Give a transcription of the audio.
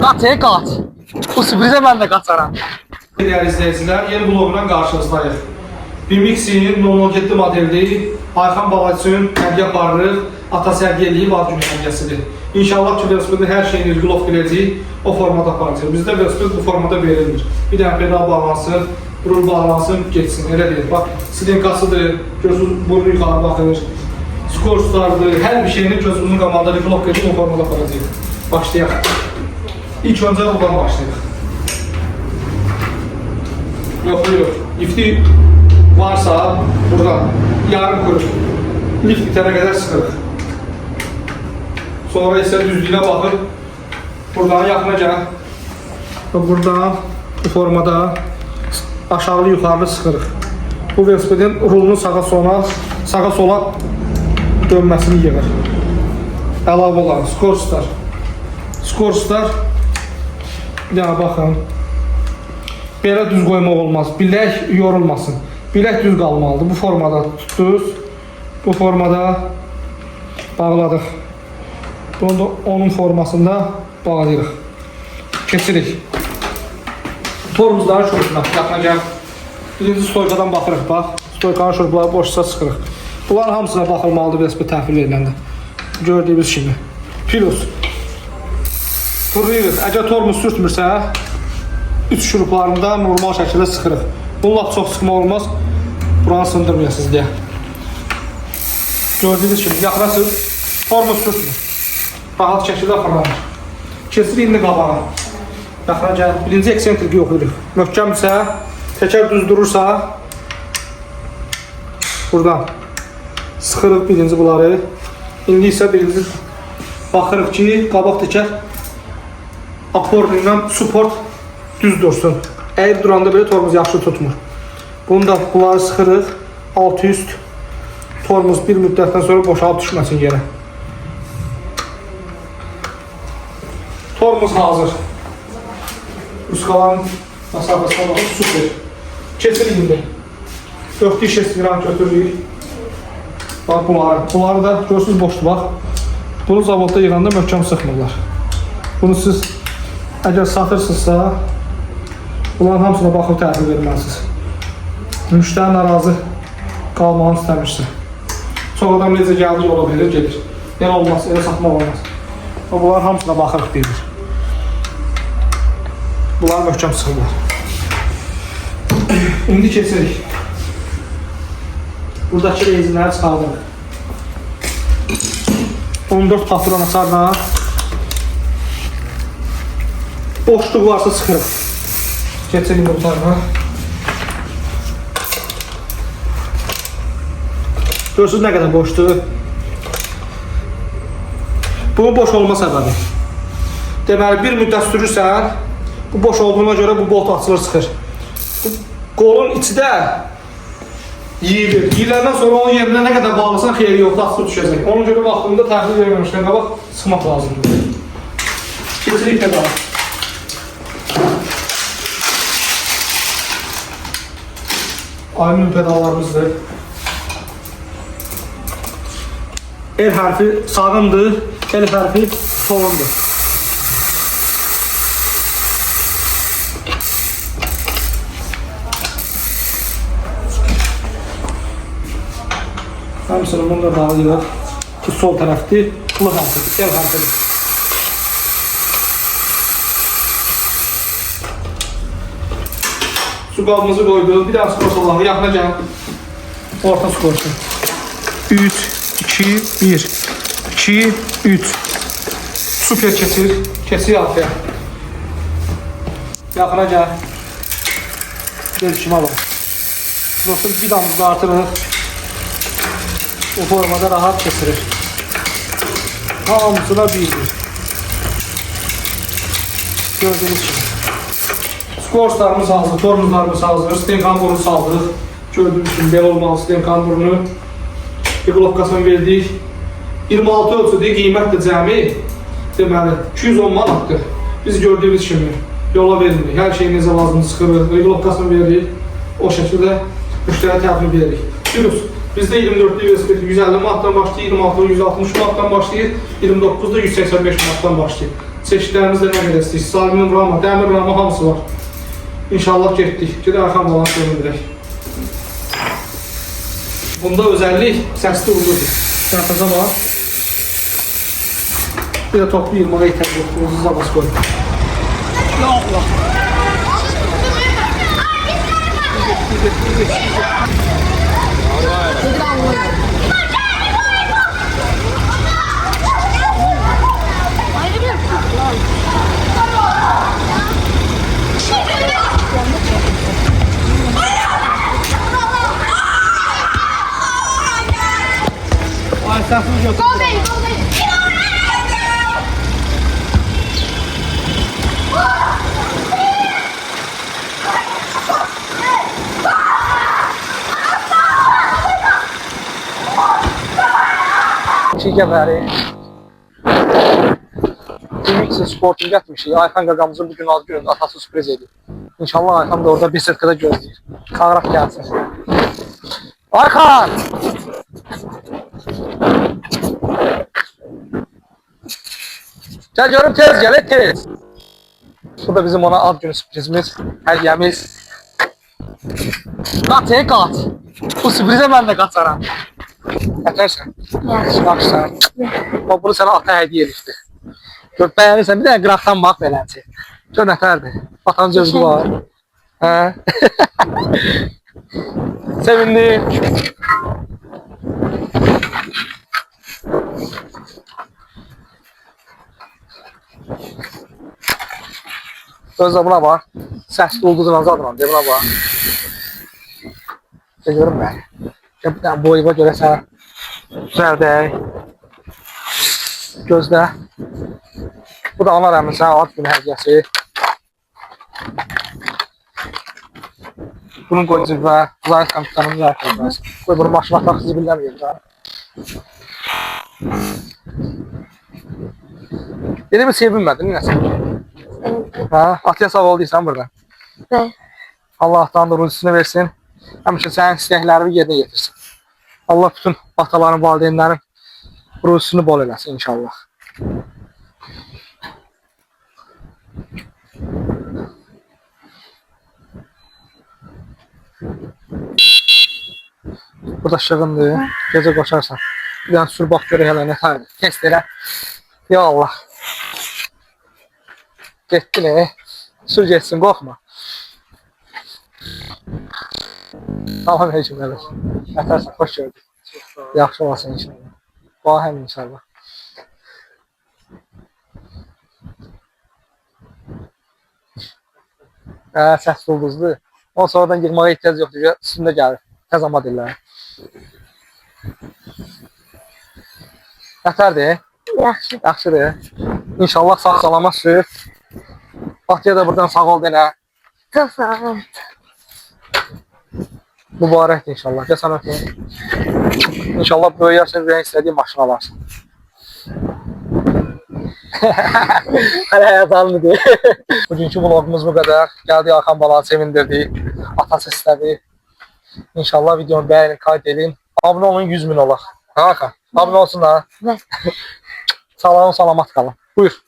Kaç. Bu sürprize ben de kaçaram. Değerli izleyiciler, yeni vlogla karşınızdayız. Bimix'in 007 modeli Ayxan Balacın hədiyyə aparırıq. Atası hədiyyə eləyib ad günü hədiyyəsidir. İnşallah ki, velosipedin hər şeyini Rügulov biləcəyik, o formada aparacaq. Bizdə velosiped bu formada verilir. Bir dənə pedal bağlansın, rul bağlansın, geçsin. Elə deyil. Bax, sidenkasıdır, gözünüz burnu yuxarı baxır, skorslardır, hər bir şeyini gözünüzün qabağında Rügulov verib o formada aparacaq. Başlayaq. İlk öncə buradan başlayaq. Yok. Lifti varsa buradan yarım kuruş. Lift bitene kadar sıkılır. Sonra ise düzlüğüne bakıp buradan yakınca buradan bu formada aşağı yukarı sıkılır. Bu velosipedin rulunu sağa sola dönmesini yığır. Əlavə olan Skorstar. Bir daha bakın. Belə düz qoymaq olmaz. Bilək yorulmasın. Bilək düz qalmalıdır. Bu formada tutdunuz. Bu formada bağladıq. Bunu da onun formasında bağlayırıq. Keçirik. Tormuzların şurasına yaxınacaq. Birinci stoykadan baxırıq. Bax. Stoykanın şurupları boşsa sıxırıq. Bunların hamısına baxılmalıdır velosiped təhvil veriləndə. Gördüyünüz kimi. Plus. Fırlayırıq. Əgər tormuz sürtmürsə, üç şuruplarında normal şəkildə sıxırıq. Bununla çox sıxma olmaz. Buranı sındırmayasınız deyə. Gördüyünüz kimi yaxınasınız. Tormuz sürtmür. Rahat şəkildə fırlanır. Kesirik indi qabağa. Yaxına gəlib. Birinci eksentriki yoxlayırıq. Möhkəmdirsə, təkər düz durursa, buradan sıxırıq birinci bunları. İndi isə birinci baxırıq ki, qabaq təkər aporla support düz dursun. Əyib duranda belə tormuz yaxşı tutmur. Bunu da bunları sıxırıq. Altı üst tormuz bir müddətdən sonra boşalıb düşməsin yerə. Tormuz hazır. Ruskaların məsafəsine baxın, super. Keçirik indi. 4 şestiran götürürük. Bax bunları. Bunları da görürsünüz boşdur bax. Bunu zavodda yığanda möhkəm sıxmırlar. Bunu siz əgər satırsınızsa, bunların hamısına baxıb təhvil verməlisiniz. Müştəri narazı qalmağını istəmişsə. Çox adam necə gəldi yola verir, gedir. Yəni olmaz, elə satmaq olmaz. Bunların hamısına baxırıq deyilir. Bunlar möhkəm sıxırlar. İndi keçirik. Buradakı rezinləri çıxardırıq. 14 patron açarla boşluq varsa sıxırıq. Keçelim bu tarafa. Görürsünüz nə qədər boşdur. Bunun boş olma səbəbi. Deməli, bir müddət sürürsən, bu boş olduğuna görə bu bolt açılır, sıxır. Qolun içi də yiyilir. Yiyiləndən sonra onun yerinə nə qədər bağlısan, xeyri yoxdur, açılır düşəcək. Ona görə vaxtında təhvil verməmişdən qabaq sıxmaq lazımdır. Keçirik pedala. Alüminyum pedallarımızdır. El hərfi sağındır, el hərfi solundur. Həmçinin bunu da bağlayırıq ki, sol tərəfdir, l hərfidir, el hərfidir. Su qabımızı qoyduq, bir daha skors Allah'ı yaxına gəlin. Orta skorsun. 3, 2, 1, 2, 3. Super keçir, keçir altıya. Yaxına gəl. Görüşümə bak. Dostum, vidamızı artırıq. Bu formada rahat kesilir. Hamısına birdir. Gördüğünüz kimi. Skorslarımız hazır, tormuzlarımız hazır, stenkan burnu saldırıq. Gördüğünüz kimi belə olmalı stenkan burnu. Regulovkasını verdik. 26 ölçüdür, qiymət də cəmi deməli 210 manatdır. Biz gördüyümüz kimi yola vermirik. Hər şey necə lazımdır sıxırıq, regulovkasını veririk. O şəkildə müştəriyə təhvil veririk. Plus, bizdə 24'lü velosiped 150 manatdan başlayır, 26'da 160 manatdan başlayır, 29'da 185 manatdan başlayır. Çeşitlərimizdə nə qədər istəyir. Alüminium rama, dəmir rama hamısı var. İnşallah getdik. Gedək arxam balans görünürək. Bunda özəllik səsli uğurdur. Sərfəzə var. Bir də toplu yılmağa ehtiyac yoxdur. Uzun zabas koy. Ya Allah. Ay səsini götür. Gəbəri. Mixin sportunu gətirmişik. Ayxan qaqamızın bugün ad günündə atası sürpriz edir. İnşallah Ayxan da orada bir sırtkada gözləyir. Çağıraq gəlsin. Ayxan! Gəl görüm tez, gəl tez. Bu da bizim ona ad günü sürprizimiz, hədiyyəmiz. Qaç, qaç. Bu sürprizə mən də qaçaram. Yatırsan. Yaxşısan. Bunu sənə ata hədiyyə edibdi. Gör, bəyənirsən, bir dənə qıraqdan bax belənci. Gör, nətərdir? Atanın gözü var. Hə? Sevindim. Gözlə buna bax. Səsli ulduzun azadına, de buna bax. Görüm mən. Bir dənə boyuva görəsən. Güzəldək. Gözlə. Bu da ana rəmin sənə ad günü hədiyyəsi. Bunun qoy cibə. Zayət kapitanın zayət. Qoy bunu maşına ataq zibilləməyim da. Yeni bir sevinmədin, nəsən? Hə? Atıya sağ ol deyirsən burada. Allah da ruzusunu versin. Həmişə sənin istəklərini yerinə getirsin. Allah bütün ataların, valideynlərin ruzusunu bol eləsin inşallah. Burada şığındır. Gecə qoşarsan. Bir dənə sür bax görək hələ nətərdir. Test elə. Ya Allah. Getdi ne? Sür getsin, qorxma. Salam aleyküm ələ. Nətərsən, xoş gördük. Yaxşı olasın inşallah. Bahəm inşallah. Səs ulduzdur. Ondan sonradan girməyə ehtiyac yoxdur. Üstündə gəlir. Təzama dillər. Nətərdir? Yaxşı. Yaxşıdır. İnşallah sağ salamat sür. Batıya da buradan sağ ol denə. Çok sağ ol. Mübarəkdir inşallah. Gəl sana öpeyim. İnşallah böyüyərsən, ürəyin istədiyi maşını alarsın. Hələ həyəcanlıdır. Bugünkü vlogumuz bu qədər. Gəldik Ayxan balanı sevindirdik. Atası istədi. İnşallah videonu bəyənin, kayd edin. Abunə olun, 100 min olaq. Ha Ayxan? Abunə olsun da. Evet. Sağ olun, salamat qalın. Buyur.